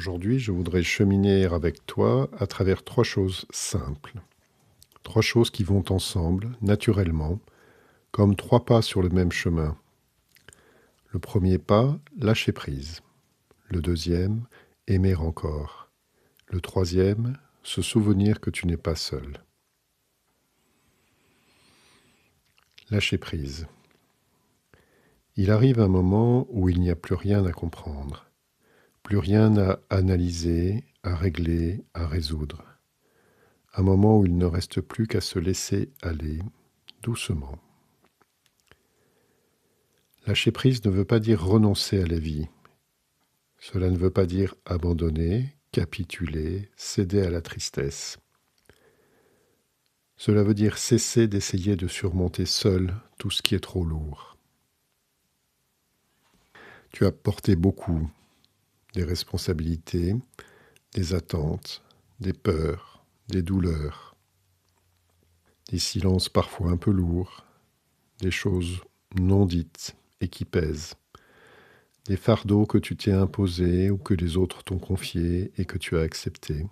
Aujourd'hui, je voudrais cheminer avec toi à travers trois choses simples. Trois choses qui vont ensemble, naturellement, comme trois pas sur le même chemin. Le premier pas, lâcher prise. Le deuxième, aimer encore. Le troisième, se souvenir que tu n'es pas seul. Lâcher prise. Il arrive un moment où il n'y a plus rien à comprendre, plus rien à analyser, à régler, à résoudre. Un moment où il ne reste plus qu'à se laisser aller, doucement. Lâcher prise ne veut pas dire renoncer à la vie. Cela ne veut pas dire abandonner, capituler, céder à la tristesse. Cela veut dire cesser d'essayer de surmonter seul tout ce qui est trop lourd. Tu as porté beaucoup, des responsabilités, des attentes, des peurs, des douleurs, des silences parfois un peu lourds, des choses non dites et qui pèsent, des fardeaux que tu t'es imposés ou que les autres t'ont confiés et que tu as acceptés.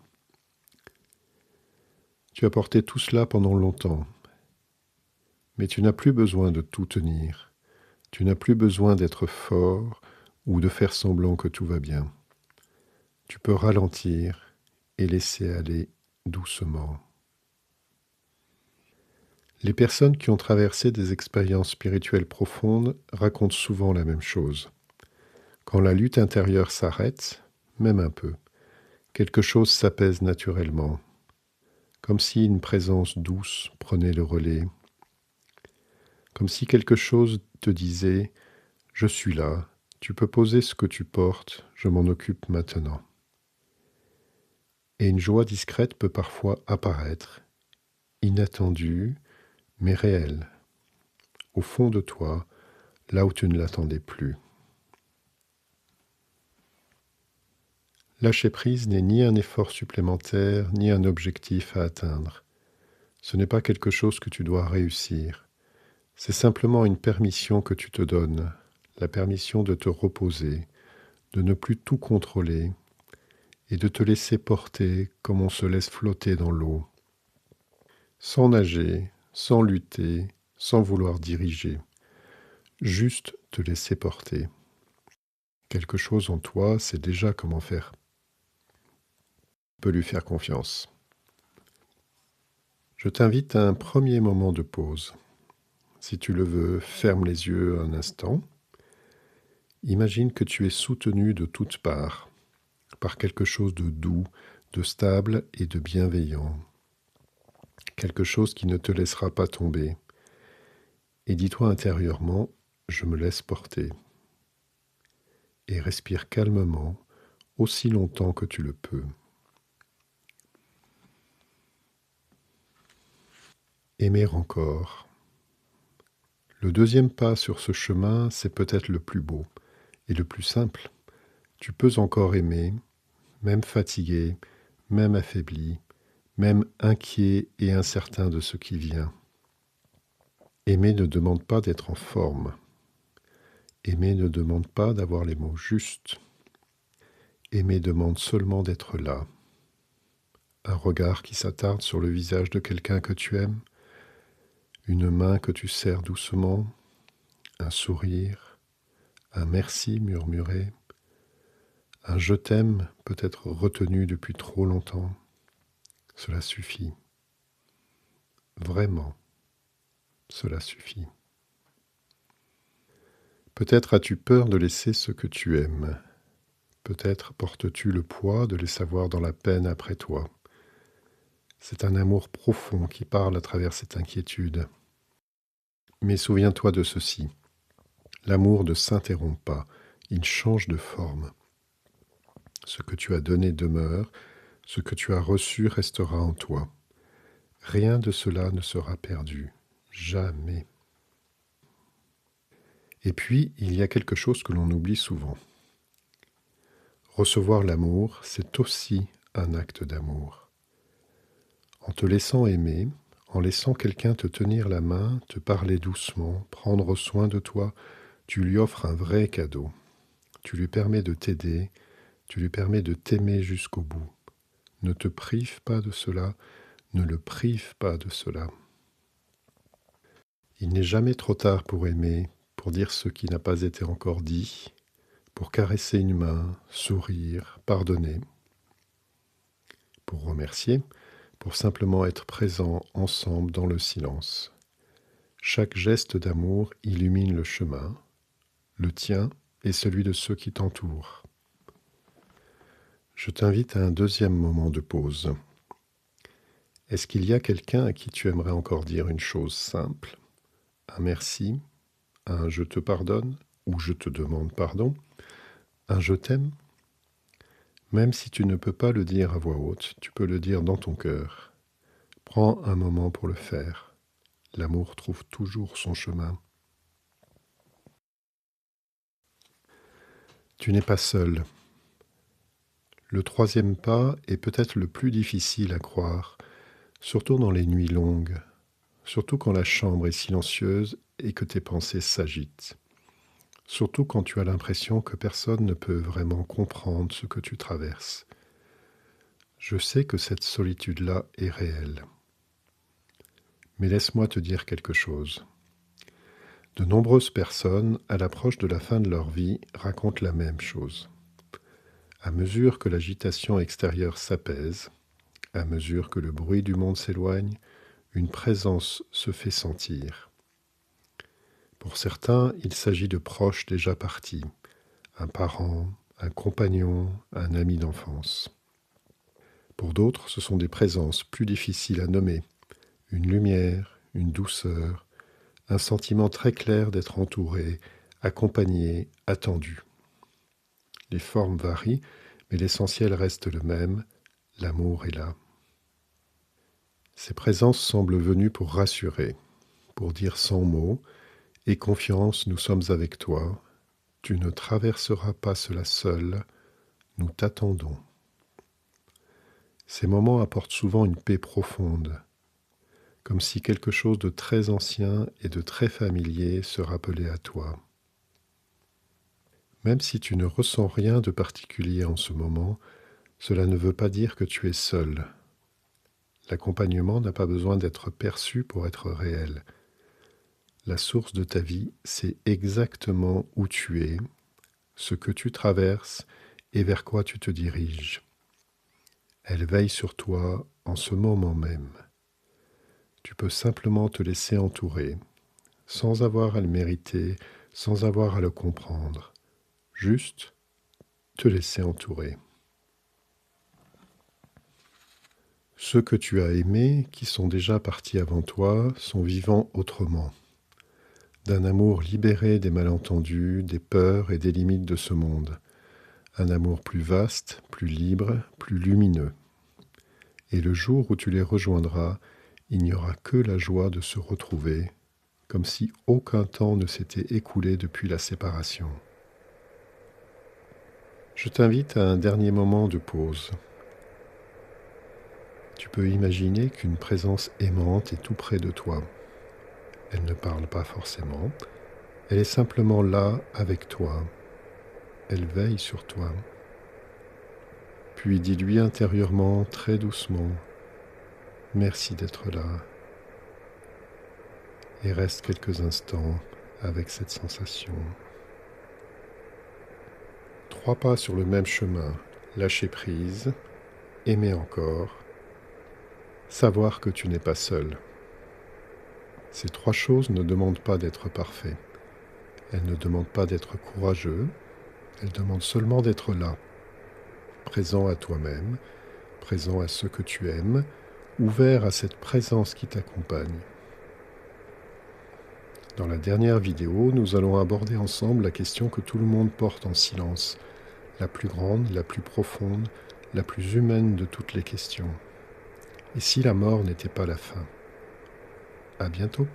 Tu as porté tout cela pendant longtemps, mais tu n'as plus besoin de tout tenir. Tu n'as plus besoin d'être fort ou de faire semblant que tout va bien. Tu peux ralentir et laisser aller doucement. Les personnes qui ont traversé des expériences spirituelles profondes racontent souvent la même chose. Quand la lutte intérieure s'arrête, même un peu, quelque chose s'apaise naturellement, comme si une présence douce prenait le relais, comme si quelque chose te disait « Je suis là, tu peux poser ce que tu portes, je m'en occupe maintenant ». Et une joie discrète peut parfois apparaître, inattendue, mais réelle, au fond de toi, là où tu ne l'attendais plus. Lâcher prise n'est ni un effort supplémentaire, ni un objectif à atteindre. Ce n'est pas quelque chose que tu dois réussir. C'est simplement une permission que tu te donnes, la permission de te reposer, de ne plus tout contrôler et de te laisser porter comme on se laisse flotter dans l'eau, sans nager, sans lutter, sans vouloir diriger, juste te laisser porter. Quelque chose en toi sait déjà comment faire. Tu peux lui faire confiance. Je t'invite à un premier moment de pause. Si tu le veux, ferme les yeux un instant. Imagine que tu es soutenu de toutes parts par quelque chose de doux, de stable et de bienveillant. Quelque chose qui ne te laissera pas tomber. Et dis-toi intérieurement, je me laisse porter. Et respire calmement, aussi longtemps que tu le peux. Aimer encore. Le deuxième pas sur ce chemin, c'est peut-être le plus beau et le plus simple. Tu peux encore aimer, même fatigué, même affaibli, même inquiet et incertain de ce qui vient. Aimer ne demande pas d'être en forme. Aimer ne demande pas d'avoir les mots justes. Aimer demande seulement d'être là. Un regard qui s'attarde sur le visage de quelqu'un que tu aimes, une main que tu serres doucement, un sourire, un merci murmuré, un je t'aime peut-être retenu depuis trop longtemps. Cela suffit. Vraiment, cela suffit. Peut-être as-tu peur de laisser ce que tu aimes. Peut-être portes-tu le poids de les savoir dans la peine après toi. C'est un amour profond qui parle à travers cette inquiétude. Mais souviens-toi de ceci. L'amour ne s'interrompt pas, il change de forme. Ce que tu as donné demeure, ce que tu as reçu restera en toi. Rien de cela ne sera perdu. Jamais. Et puis, il y a quelque chose que l'on oublie souvent. Recevoir l'amour, c'est aussi un acte d'amour. En te laissant aimer, en laissant quelqu'un te tenir la main, te parler doucement, prendre soin de toi, tu lui offres un vrai cadeau. Tu lui permets de t'aider, Tu lui permets de t'aimer jusqu'au bout. Ne te prive pas de cela, ne le prive pas de cela. Il n'est jamais trop tard pour aimer, pour dire ce qui n'a pas été encore dit, pour caresser une main, sourire, pardonner, pour remercier, pour simplement être présent ensemble dans le silence. Chaque geste d'amour illumine le chemin, le tien et celui de ceux qui t'entourent. Je t'invite à un deuxième moment de pause. Est-ce qu'il y a quelqu'un à qui tu aimerais encore dire une chose simple? Un merci, un je te pardonne ou je te demande pardon, un je t'aime? Même si tu ne peux pas le dire à voix haute, tu peux le dire dans ton cœur. Prends un moment pour le faire. L'amour trouve toujours son chemin. Tu n'es pas seul. Le troisième pas est peut-être le plus difficile à croire, surtout dans les nuits longues, surtout quand la chambre est silencieuse et que tes pensées s'agitent, surtout quand tu as l'impression que personne ne peut vraiment comprendre ce que tu traverses. Je sais que cette solitude-là est réelle. Mais laisse-moi te dire quelque chose. De nombreuses personnes, à l'approche de la fin de leur vie, racontent la même chose. À mesure que l'agitation extérieure s'apaise, à mesure que le bruit du monde s'éloigne, une présence se fait sentir. Pour certains, il s'agit de proches déjà partis, un parent, un compagnon, un ami d'enfance. Pour d'autres, ce sont des présences plus difficiles à nommer, une lumière, une douceur, un sentiment très clair d'être entouré, accompagné, attendu. Les formes varient, mais l'essentiel reste le même, l'amour est là. Ces présences semblent venues pour rassurer, pour dire sans mots, « Aie confiance, nous sommes avec toi, tu ne traverseras pas cela seul, nous t'attendons. » Ces moments apportent souvent une paix profonde, comme si quelque chose de très ancien et de très familier se rappelait à toi. Même si tu ne ressens rien de particulier en ce moment, cela ne veut pas dire que tu es seul. L'accompagnement n'a pas besoin d'être perçu pour être réel. La source de ta vie, c'est exactement où tu es, ce que tu traverses et vers quoi tu te diriges. Elle veille sur toi en ce moment même. Tu peux simplement te laisser entourer, sans avoir à le mériter, sans avoir à le comprendre. Juste te laisser entourer. Ceux que tu as aimés, qui sont déjà partis avant toi, sont vivants autrement. D'un amour libéré des malentendus, des peurs et des limites de ce monde. Un amour plus vaste, plus libre, plus lumineux. Et le jour où tu les rejoindras, il n'y aura que la joie de se retrouver, comme si aucun temps ne s'était écoulé depuis la séparation. Je t'invite à un dernier moment de pause. Tu peux imaginer qu'une présence aimante est tout près de toi. Elle ne parle pas forcément, elle est simplement là avec toi. Elle veille sur toi. Puis dis-lui intérieurement, très doucement, « Merci d'être là » et reste quelques instants avec cette sensation. 3 pas sur le même chemin, lâcher prise, aimer encore, savoir que tu n'es pas seul. Ces 3 choses ne demandent pas d'être parfait. Elles ne demandent pas d'être courageux, elles demandent seulement d'être là, présent à toi-même, présent à ceux que tu aimes, ouvert à cette présence qui t'accompagne. Dans la dernière vidéo, nous allons aborder ensemble la question que tout le monde porte en silence, la plus grande, la plus profonde, la plus humaine de toutes les questions. Et si la mort n'était pas la fin? À bientôt.